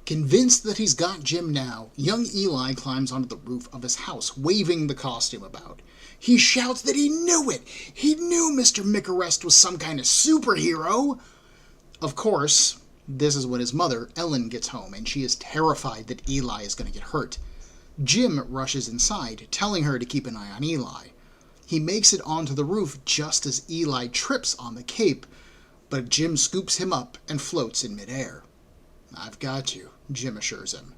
Convinced that he's got Jim now, young Eli climbs onto the roof of his house, waving the costume about. He shouts that he knew it! He knew Mr. Micarest was some kind of superhero! Of course, this is when his mother, Ellen, gets home, and she is terrified that Eli is going to get hurt. Jim rushes inside, telling her to keep an eye on Eli. He makes it onto the roof just as Eli trips on the cape, but Jim scoops him up and floats in midair. "I've got you," Jim assures him.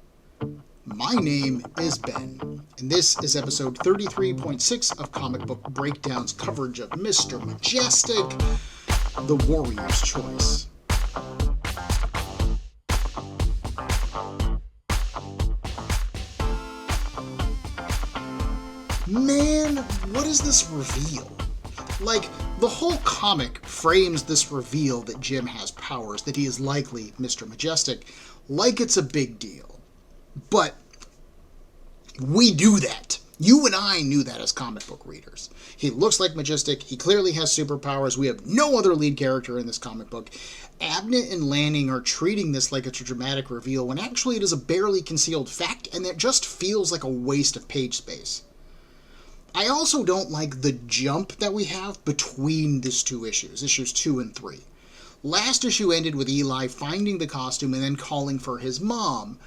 My name is Ben, and this is episode 33.6 of Comic Book Breakdown's coverage of Mr. Majestic, the Warrior's Choice. Man, what is this reveal? Like, the whole comic frames this reveal that Jim has powers, that he is likely Mr. Majestic, like it's a big deal. But we knew that. You and I knew that as comic book readers. He looks like Majestic. He clearly has superpowers. We have no other lead character in this comic book. Abnett and Lanning are treating this like it's a dramatic reveal when actually it is a barely concealed fact, and it just feels like a waste of page space. I also don't like the jump that we have between these two issues 2 and 3. Last issue ended with Eli finding the costume and then calling for his mom,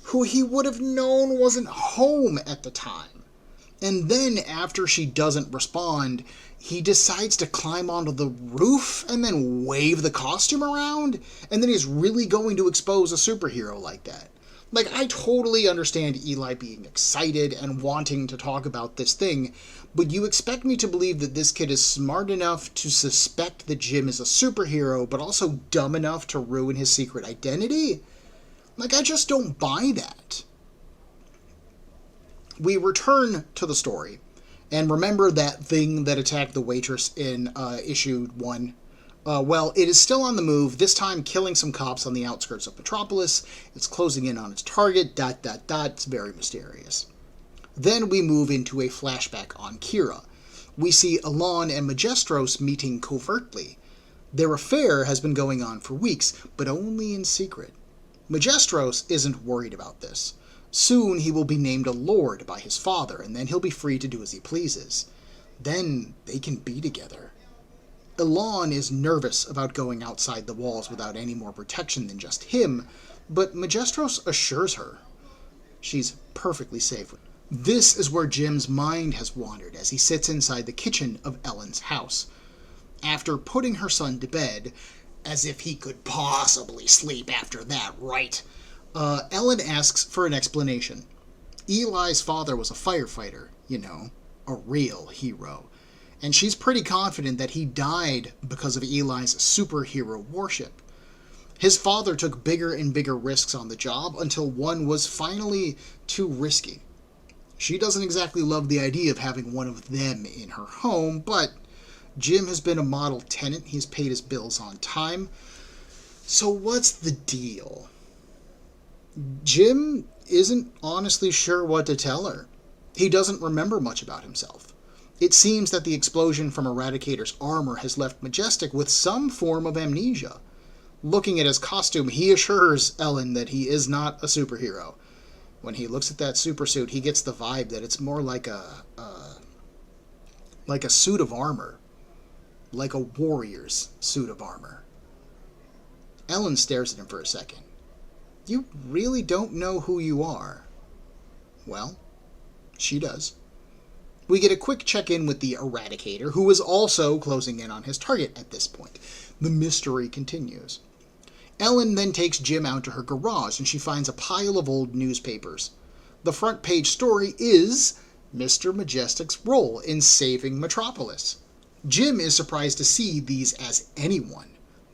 who he would have known wasn't home at the time. And then, after she doesn't respond, he decides to climb onto the roof and then wave the costume around, and then he's really going to expose a superhero like that. Like, I totally understand Eli being excited and wanting to talk about this thing, but you expect me to believe that this kid is smart enough to suspect that Jim is a superhero, but also dumb enough to ruin his secret identity? Like, I just don't buy that. We return to the story, and remember that thing that attacked the waitress in issue 1? Well, it is still on the move, this time killing some cops on the outskirts of Metropolis. It's closing in on its target, ... It's very mysterious. Then we move into a flashback on Kira. We see Elan and Majestros meeting covertly. Their affair has been going on for weeks, but only in secret. Majestros isn't worried about this. Soon he will be named a lord by his father, and then he'll be free to do as he pleases. Then they can be together. Elan is nervous about going outside the walls without any more protection than just him, but Majestros assures her she's perfectly safe. This is where Jim's mind has wandered as he sits inside the kitchen of Ellen's house. After putting her son to bed, as if he could possibly sleep after that, right? Ellen asks for an explanation. Eli's father was a firefighter, a real hero. And she's pretty confident that he died because of Eli's superhero worship. His father took bigger and bigger risks on the job until one was finally too risky. She doesn't exactly love the idea of having one of them in her home, but Jim has been a model tenant. He's paid his bills on time. So what's the deal? Jim isn't honestly sure what to tell her. He doesn't remember much about himself. It seems that the explosion from Eradicator's armor has left Majestic with some form of amnesia. Looking at his costume, he assures Ellen that he is not a superhero. When he looks at that supersuit, he gets the vibe that it's more like a suit of armor. Like a warrior's suit of armor. Ellen stares at him for a second. "You really don't know who you are." Well, she does. We get a quick check-in with the Eradicator, who is also closing in on his target at this point. The mystery continues. Ellen then takes Jim out to her garage, and she finds a pile of old newspapers. The front page story is Mr. Majestic's role in saving Metropolis. Jim is surprised to see these as anyone.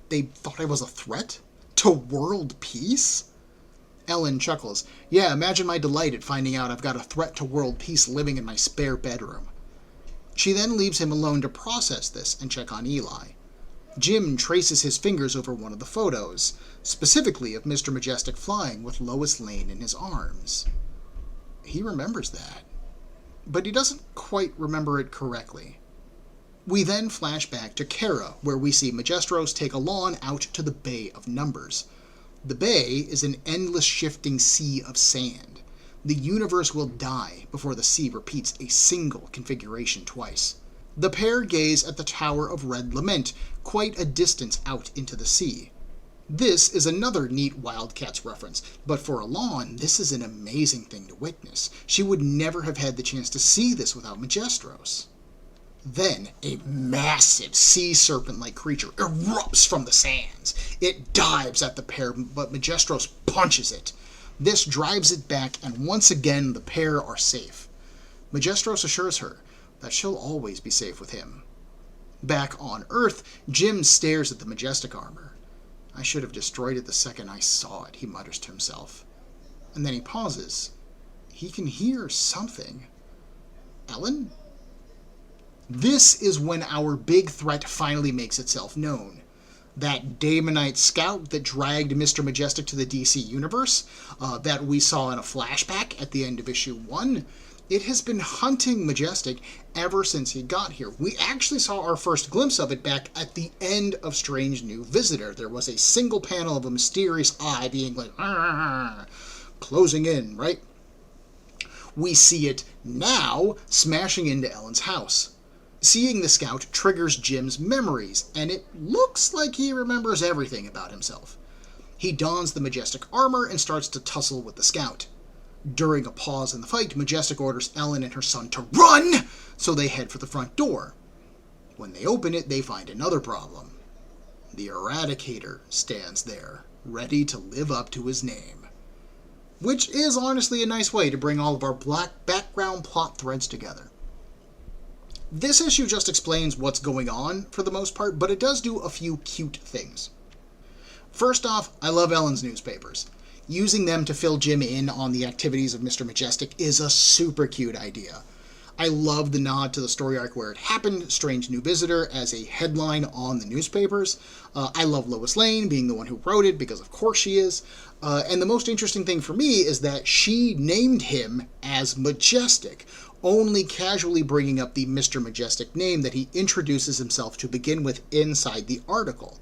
They thought I was a threat? To world peace? Ellen chuckles. "Yeah, imagine my delight at finding out I've got a threat to world peace living in my spare bedroom." She then leaves him alone to process this and check on Eli. Jim traces his fingers over one of the photos, specifically of Mr. Majestic flying with Lois Lane in his arms. He remembers that, but he doesn't quite remember it correctly. We then flash back to Kara, where we see Majestros take Elan out to the Bay of Numbers. The bay is an endless shifting sea of sand. The universe will die before the sea repeats a single configuration twice. The pair gaze at the Tower of Red Lament, quite a distance out into the sea. This is another neat Wildcats reference, but for Elan, this is an amazing thing to witness. She would never have had the chance to see this without Majestros. Then, a massive sea serpent-like creature erupts from the sands. It dives at the pair, but Majestros punches it. This drives it back, and once again, the pair are safe. Majestros assures her that she'll always be safe with him. Back on Earth, Jim stares at the Majestic armor. I should have destroyed it the second I saw it, he mutters to himself. And then he pauses. He can hear something. Ellen? This is when our big threat finally makes itself known. That daemonite scout that dragged Mr. Majestic to the DC universe, that we saw in a flashback at the end of issue 1, it has been hunting Majestic ever since he got here. We actually saw our first glimpse of it back at the end of Strange New Visitor. There was a single panel of a mysterious eye being like, closing in, right? We see it now smashing into Ellen's house. Seeing the scout triggers Jim's memories, and it looks like he remembers everything about himself. He dons the Majestic armor and starts to tussle with the scout. During a pause in the fight, Majestic orders Ellen and her son to run, so they head for the front door. When they open it, they find another problem. The Eradicator stands there, ready to live up to his name. Which is honestly a nice way to bring all of our black background plot threads together. This issue just explains what's going on for the most part, but it does do a few cute things. First off, I love Ellen's newspapers. Using them to fill Jim in on the activities of Mr. Majestic is a super cute idea. I love the nod to the story arc where it happened, Strange New Visitor, as a headline on the newspapers. I love Lois Lane being the one who wrote it, because of course she is. And the most interesting thing for me is that she named him as Majestic, only casually bringing up the Mr. Majestic name that he introduces himself to begin with inside the article.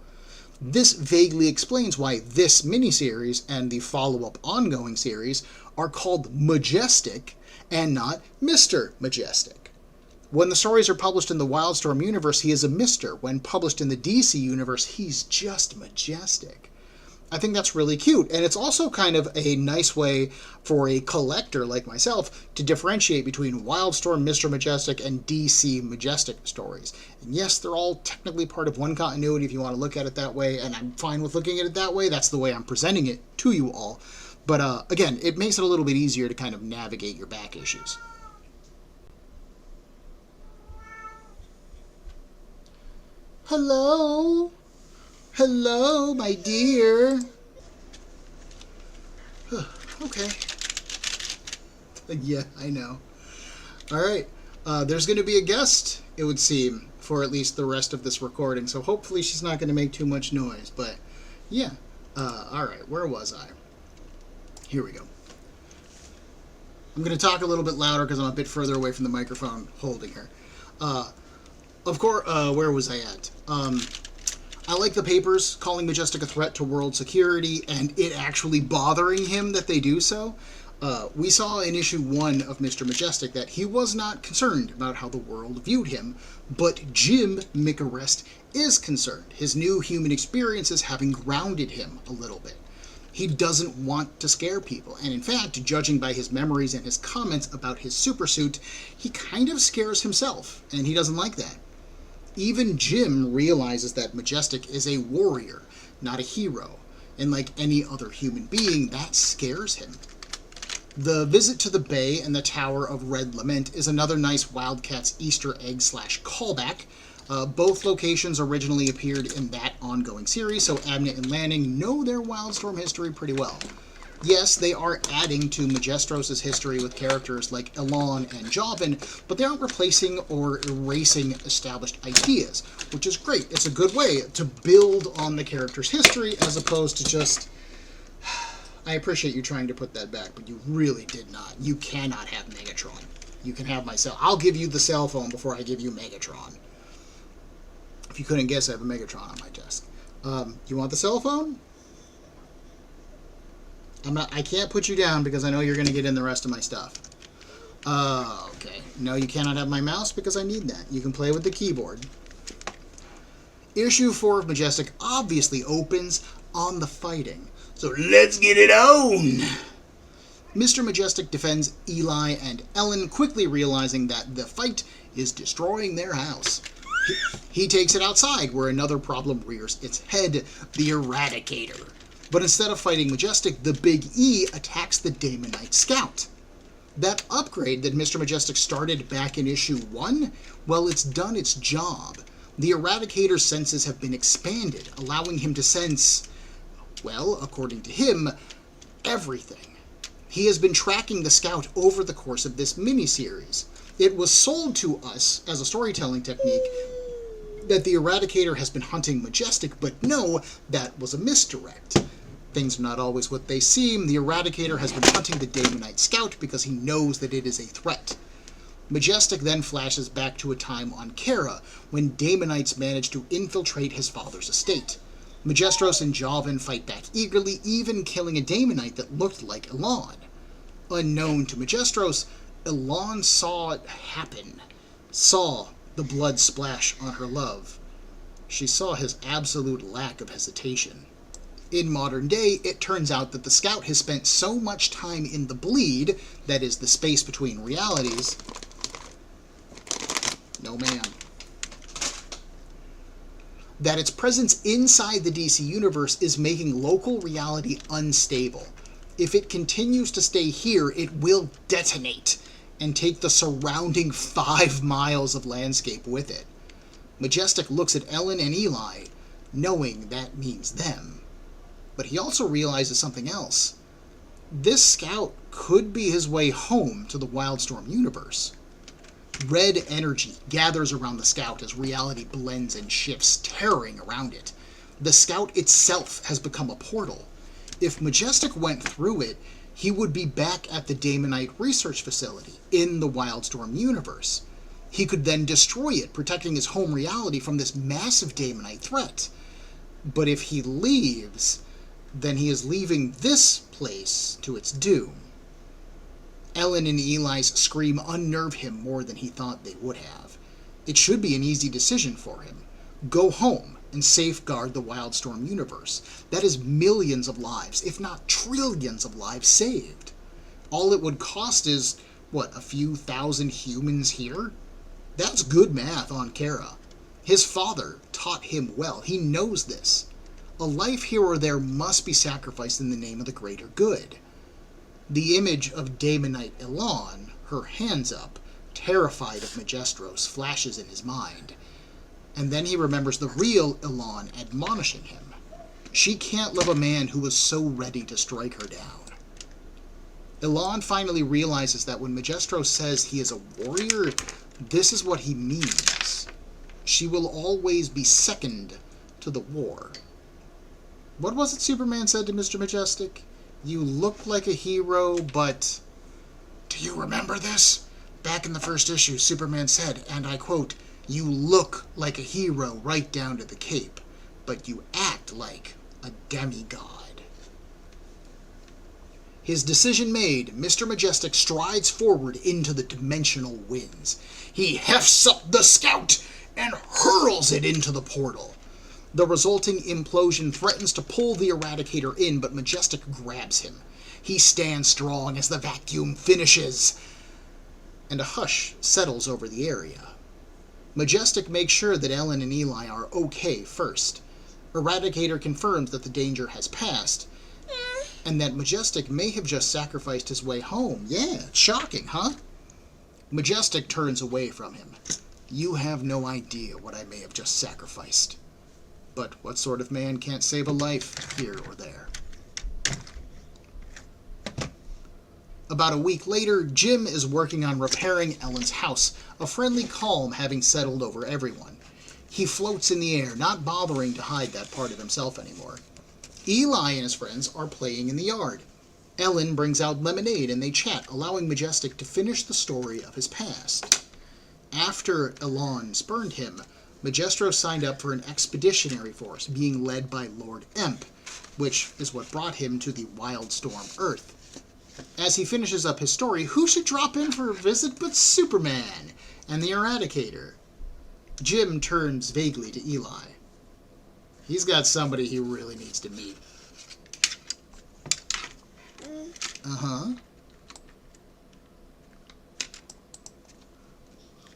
This vaguely explains why this miniseries and the follow-up ongoing series are called Majestic and not Mr. Majestic. When the stories are published in the Wildstorm universe, he is a Mr. When published in the DC universe, he's just Majestic. I think that's really cute, and it's also kind of a nice way for a collector like myself to differentiate between Wildstorm Mr. Majestic and DC Majestic stories. And yes, they're all technically part of one continuity if you want to look at it that way, and I'm fine with looking at it that way. That's the way I'm presenting it to you all. But again, it makes it a little bit easier to kind of navigate your back issues. Hello? Hello, my dear. Okay. Yeah, I know. Alright, there's going to be a guest, it would seem, for at least the rest of this recording, so hopefully she's not going to make too much noise, but yeah. Alright, where was I? Here we go. I'm going to talk a little bit louder because I'm a bit further away from the microphone holding her. Of course, where was I at? I like the papers calling Majestic a threat to world security and it actually bothering him that they do so. We saw in issue 1 of Mr. Majestic that he was not concerned about how the world viewed him, but Jim Micarest is concerned. His new human experiences having grounded him a little bit. He doesn't want to scare people, and in fact, judging by his memories and his comments about his supersuit, he kind of scares himself, and he doesn't like that. Even Jim realizes that Majestic is a warrior, not a hero, and like any other human being, that scares him. The visit to the Bay and the Tower of Red Lament is another nice Wildcats Easter egg / callback. Both locations originally appeared in that ongoing series, so Abnett and Lanning know their Wildstorm history pretty well. Yes, they are adding to Majestros' history with characters like Elan and Joven, but they aren't replacing or erasing established ideas, which is great. It's a good way to build on the character's history as opposed to just... I appreciate you trying to put that back, but you really did not. You cannot have Megatron. You can have my cell. I'll give you the cell phone before I give you Megatron. If you couldn't guess, I have a Megatron on my desk. You want the cell phone? I can't put you down because I know you're going to get in the rest of my stuff. Okay. No, you cannot have my mouse because I need that. You can play with the keyboard. Issue 4 of Majestic obviously opens on the fighting. So let's get it on! Mr. Majestic defends Eli and Ellen, quickly realizing that the fight is destroying their house. He takes it outside, where another problem rears its head, the Eradicator. But instead of fighting Majestic, the Big E attacks the daemonite scout. That upgrade that Mr. Majestic started back in issue 1, well, it's done its job. The Eradicator's senses have been expanded, allowing him to sense, well, according to him, everything. He has been tracking the scout over the course of this miniseries. It was sold to us as a storytelling technique that the Eradicator has been hunting Majestic, but no, that was a misdirect. Things are not always what they seem. The Eradicator has been hunting the daemonite scout because he knows that it is a threat. Majestic then flashes back to a time on Kara, when daemonites managed to infiltrate his father's estate. Majestros and Javan fight back eagerly, even killing a daemonite that looked like Elan. Unknown to Majestros, Elan saw it happen, saw the blood splash on her love. She saw his absolute lack of hesitation. In modern day, it turns out that the scout has spent so much time in the bleed, that is, the space between realities. No ma'am. That its presence inside the DC universe is making local reality unstable. If it continues to stay here, it will detonate and take the surrounding 5 miles of landscape with it. Majestic looks at Ellen and Eli, knowing that means them. But he also realizes something else. This scout could be his way home to the Wildstorm universe. Red energy gathers around the scout as reality blends and shifts, tearing around it. The scout itself has become a portal. If Majestic went through it, he would be back at the daemonite research facility in the Wildstorm universe. He could then destroy it, protecting his home reality from this massive daemonite threat. But if he leaves, then he is leaving this place to its doom. Ellen and Eli's scream unnerve him more than he thought they would have. It should be an easy decision for him. Go home and safeguard the Wildstorm universe. That is millions of lives, if not trillions of lives saved. All it would cost is, what, a few thousand humans here? That's good math on Kara. His father taught him well. He knows this. A life here or there must be sacrificed in the name of the greater good. The image of daemonite Elan, her hands up, terrified of Majestros, flashes in his mind. And then he remembers the real Elan admonishing him. She can't love a man who was so ready to strike her down. Elan finally realizes that when Majestros says he is a warrior, this is what he means. She will always be second to the war. What was it Superman said to Mr. Majestic? You look like a hero, but... Do you remember this? Back in the first issue, Superman said, and I quote, "You look like a hero right down to the cape, but you act like a demigod." His decision made, Mr. Majestic strides forward into the dimensional winds. He hefts up the scout and hurls it into the portal. The resulting implosion threatens to pull the Eradicator in, but Majestic grabs him. He stands strong as the vacuum finishes, and a hush settles over the area. Majestic makes sure that Ellen and Eli are okay first. Eradicator confirms that the danger has passed, and that Majestic may have just sacrificed his way home. Yeah, shocking, huh? Majestic turns away from him. You have no idea what I may have just sacrificed. But what sort of man can't save a life here or there? About a week later, Jim is working on repairing Ellen's house, a friendly calm having settled over everyone. He floats in the air, not bothering to hide that part of himself anymore. Eli and his friends are playing in the yard. Ellen brings out lemonade and they chat, allowing Majestic to finish the story of his past. After Elan spurned him, Majestros signed up for an expeditionary force being led by Lord Emp, which is what brought him to the Wildstorm Earth. As he finishes up his story, who should drop in for a visit but Superman and the Eradicator? Jim turns vaguely to Eli. He's got somebody he really needs to meet. Uh-huh.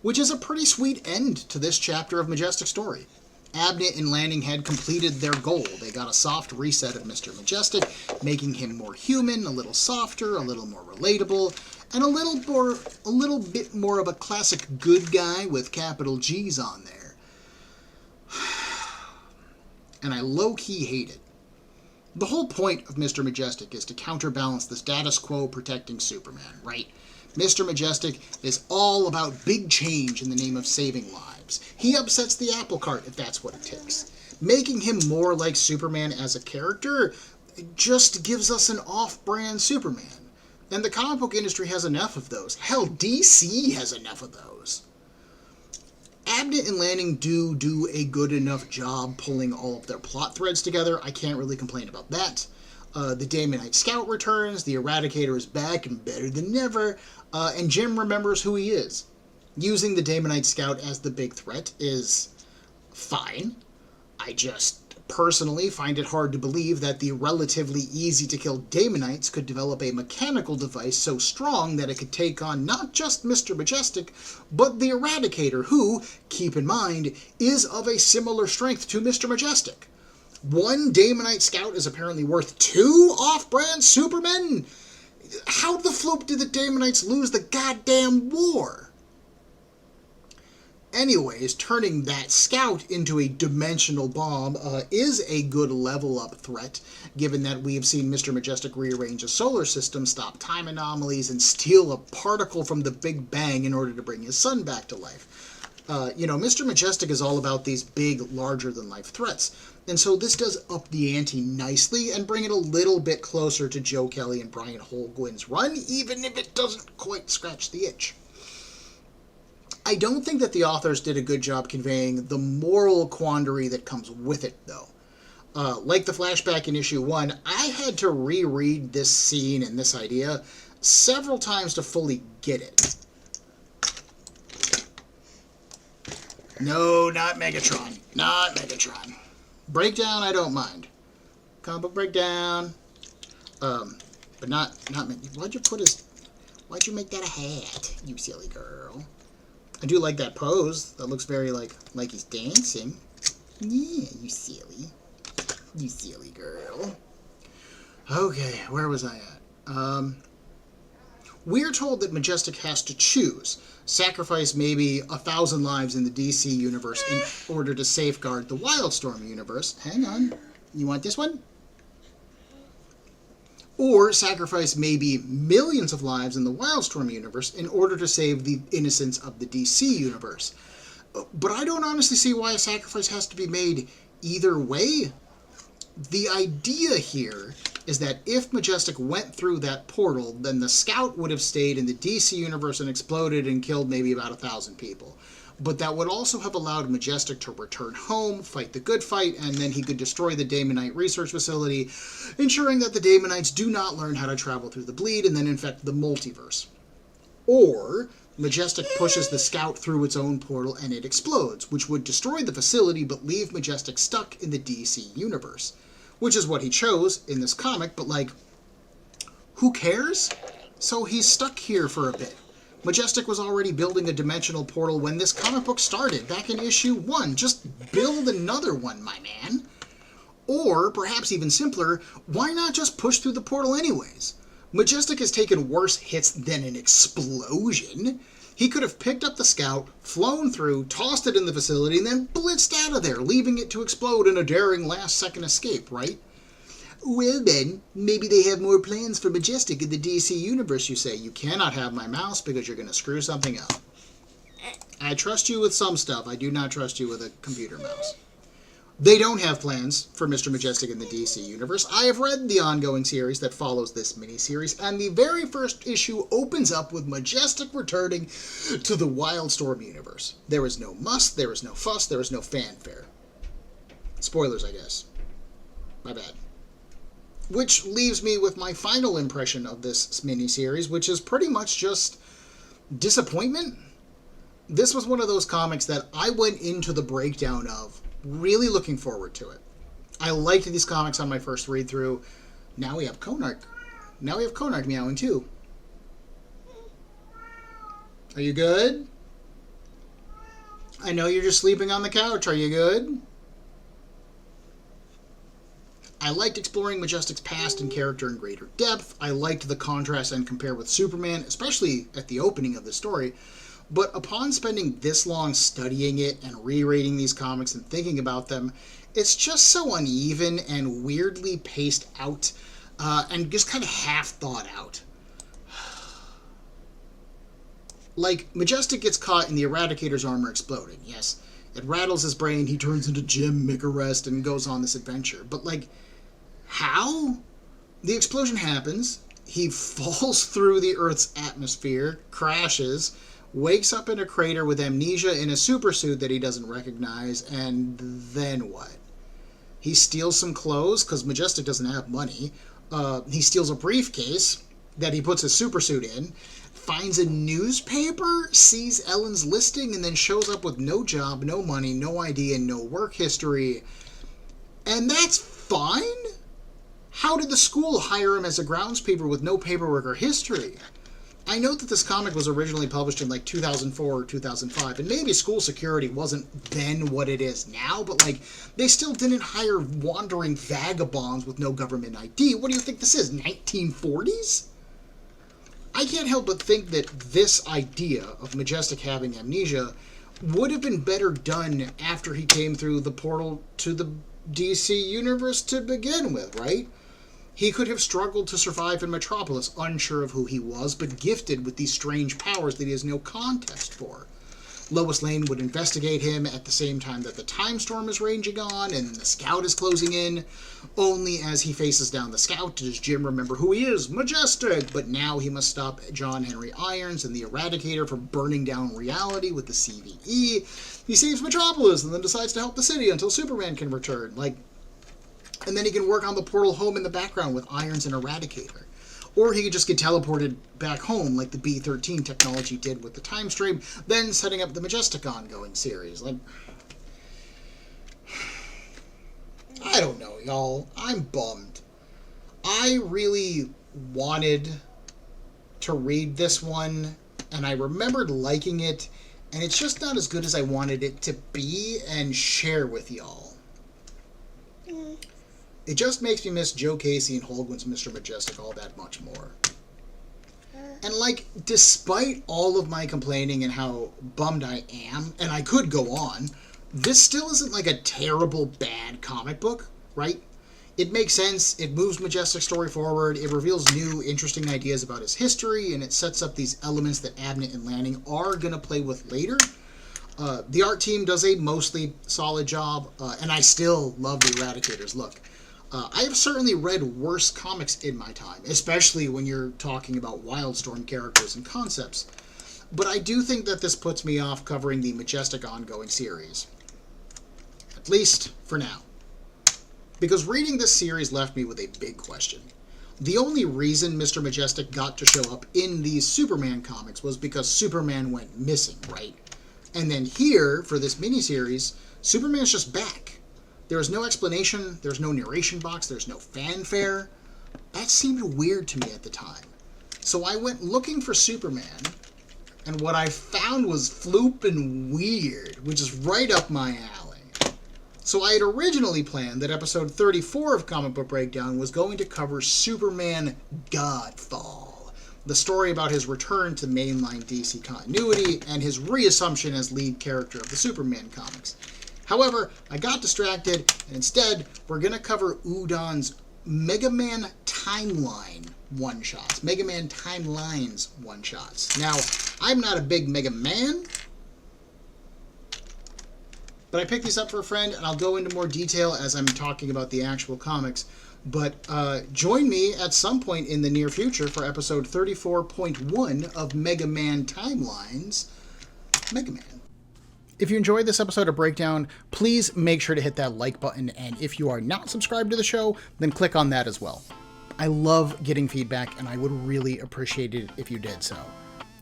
Which is a pretty sweet end to this chapter of Majestic story. Abnett and Lanning had completed their goal. They got a soft reset of Mr. Majestic, making him more human, a little softer, a little more relatable, and a little bit more of a classic good guy with capital G's on there. And I low-key hate it. The whole point of Mr. Majestic is to counterbalance the status quo protecting Superman, right? Mr. Majestic is all about big change in the name of saving lives. He upsets the apple cart if that's what it takes. Making him more like Superman as a character just gives us an off-brand Superman. And the comic book industry has enough of those. Hell, DC has enough of those. Abnett and Lanning do a good enough job pulling all of their plot threads together. I can't really complain about that. The Daemonite Scout returns, the Eradicator is back and better than ever, and Jim remembers who he is. Using the Daemonite Scout as the big threat is fine. I just personally find it hard to believe that the relatively easy-to-kill Daemonites could develop a mechanical device so strong that it could take on not just Mr. Majestic, but the Eradicator, who, keep in mind, is of a similar strength to Mr. Majestic. One Daemonite Scout is apparently worth 2 off-brand Supermen? How the floop did the Daemonites lose the goddamn war? Anyways, turning that Scout into a dimensional bomb is a good level-up threat, given that we have seen Mr. Majestic rearrange a solar system, stop time anomalies, and steal a particle from the Big Bang in order to bring his son back to life. Mr. Majestic is all about these big, larger-than-life threats, and so this does up the ante nicely and bring it a little bit closer to Joe Kelly and Brian Holguin's run, even if it doesn't quite scratch the itch. I don't think that the authors did a good job conveying the moral quandary that comes with it, though. Like the flashback in issue 1, I had to reread this scene and this idea several times to fully get it. No, not Megatron. Not Megatron. Breakdown, I don't mind. Comic book breakdown. But not why'd you make that a hat, you silly girl? I do like that pose. That looks very like he's dancing. Yeah, you silly girl. Okay, where was I at? We're told that Majestic has to choose. Sacrifice maybe 1,000 lives in the DC universe in order to safeguard the Wildstorm universe. Hang on. You want this one? Or sacrifice maybe millions of lives in the Wildstorm universe in order to save the innocence of the DC universe. But I don't honestly see why a sacrifice has to be made either way. The idea here is that if Majestic went through that portal, then the Scout would have stayed in the DC universe and exploded and killed maybe about 1,000 people. But that would also have allowed Majestic to return home, fight the good fight, and then he could destroy the Daemonite research facility, ensuring that the Daemonites do not learn how to travel through the bleed and then infect the multiverse. Or Majestic pushes the Scout through its own portal and it explodes, which would destroy the facility but leave Majestic stuck in the DC universe. Which is what he chose in this comic, but who cares? So he's stuck here for a bit. Majestic was already building a dimensional portal when this comic book started, back in issue 1. Just build another one, my man. Or, perhaps even simpler, why not just push through the portal anyways? Majestic has taken worse hits than an explosion. He could have picked up the Scout, flown through, tossed it in the facility, and then blitzed out of there, leaving it to explode in a daring last-second escape, right? Well then, maybe they have more plans for Majestic in the DC universe, you say. You cannot have my mouse because you're going to screw something up. I trust you with some stuff. I do not trust you with a computer mouse. They don't have plans for Mr. Majestic in the DC universe. I have read the ongoing series that follows this miniseries, and the very first issue opens up with Majestic returning to the Wildstorm universe. There is no muss, there is no fuss, there is no fanfare. Spoilers, I guess. My bad. Which leaves me with my final impression of this miniseries, which is pretty much just disappointment. This was one of those comics that I went into the breakdown of really looking forward to it. I liked these comics on my first read through. Now we have Konark. Now we have Konark meowing too. Are you good? I know you're just sleeping on the couch. Are you good? I liked exploring Majestic's past and character in greater depth. I liked the contrast and compare with Superman, especially at the opening of the story. But upon spending this long studying it and rereading these comics and thinking about them, it's just so uneven and weirdly paced out and just kind of half thought out. Like, Majestic gets caught in the Eradicator's armor exploding. Yes, it rattles his brain, he turns into Jim Mick-Arrest and goes on this adventure. But, like, how? The explosion happens, he falls through the Earth's atmosphere, crashes, wakes up in a crater with amnesia in a supersuit that he doesn't recognize, and then what? He steals some clothes, because Majestic doesn't have money. He steals a briefcase that he puts his supersuit in, finds a newspaper, sees Ellen's listing, and then shows up with no job, no money, no ID, and no work history. And that's fine? How did the school hire him as a groundskeeper with no paperwork or history? I know that this comic was originally published in like 2004 or 2005, and maybe school security wasn't then what it is now, but like, they still didn't hire wandering vagabonds with no government ID. What do you think this is, 1940s? I can't help but think that this idea of Majestic having amnesia would have been better done after he came through the portal to the DC universe to begin with, right? He could have struggled to survive in Metropolis, unsure of who he was, but gifted with these strange powers that he has no context for. Lois Lane would investigate him at the same time that the Time Storm is raging on and the Scout is closing in. Only as he faces down the Scout does Jim remember who he is, Majestic! But now he must stop John Henry Irons and the Eradicator from burning down reality with the CVE. He saves Metropolis and then decides to help the city until Superman can return. And then he can work on the portal home in the background with Irons and Eradicator. Or he could just get teleported back home like the B-13 technology did with the Time Stream, then setting up the Majestic ongoing series. I don't know, y'all. I'm bummed. I really wanted to read this one, and I remembered liking it, and it's just not as good as I wanted it to be and share with y'all. It just makes me miss Joe Casey and Holguin's Mr. Majestic all that much more. And despite all of my complaining and how bummed I am, and I could go on, this still isn't a terrible bad comic book, right? It makes sense, it moves Majestic's story forward, it reveals new, interesting ideas about his history, and it sets up these elements that Abnett and Lanning are going to play with later. The art team does a mostly solid job, and I still love the Eradicator's look. I have certainly read worse comics in my time, especially when you're talking about Wildstorm characters and concepts. But I do think that this puts me off covering the Majestic ongoing series. At least for now. Because reading this series left me with a big question. The only reason Mr. Majestic got to show up in these Superman comics was because Superman went missing, right? And then here, for this miniseries, Superman's just back. There was no explanation, there's no narration box, there's no fanfare. That seemed weird to me at the time. So I went looking for Superman, and what I found was floopin' weird, which is right up my alley. So I had originally planned that episode 34 of Comic Book Breakdown was going to cover Superman Godfall, the story about his return to mainline DC continuity and his reassumption as lead character of the Superman comics. However, I got distracted, and instead, we're going to cover Udon's Mega Man Timeline one-shots. Mega Man Timelines one-shots. Now, I'm not a big Mega Man, but I picked these up for a friend, and I'll go into more detail as I'm talking about the actual comics. But join me at some point in the near future for episode 34.1 of Mega Man Timelines, Mega Man. If you enjoyed this episode of Breakdown, please make sure to hit that like button, and if you are not subscribed to the show, then click on that as well. I love getting feedback, and I would really appreciate it if you did so.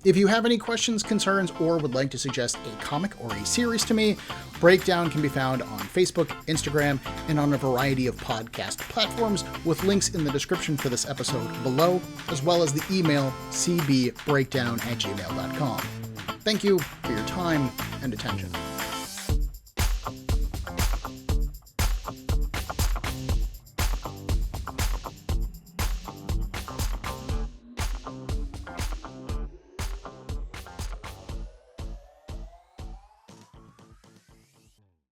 If you have any questions, concerns, or would like to suggest a comic or a series to me, Breakdown can be found on Facebook, Instagram, and on a variety of podcast platforms, with links in the description for this episode below, as well as the email cbbreakdown@gmail.com. Thank you for your time and attention.